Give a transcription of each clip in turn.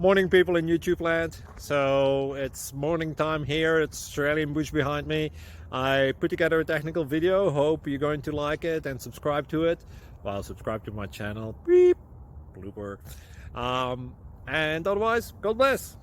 Morning, people in YouTube land. So it's morning time here. It's Australian bush behind me. I put together a technical video. Hope you're going to like it and subscribe to it. Well, subscribe to my channel. Beep. Blooper. And otherwise, God bless.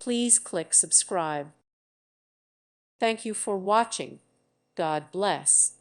Please click subscribe. Thank you for watching. God bless.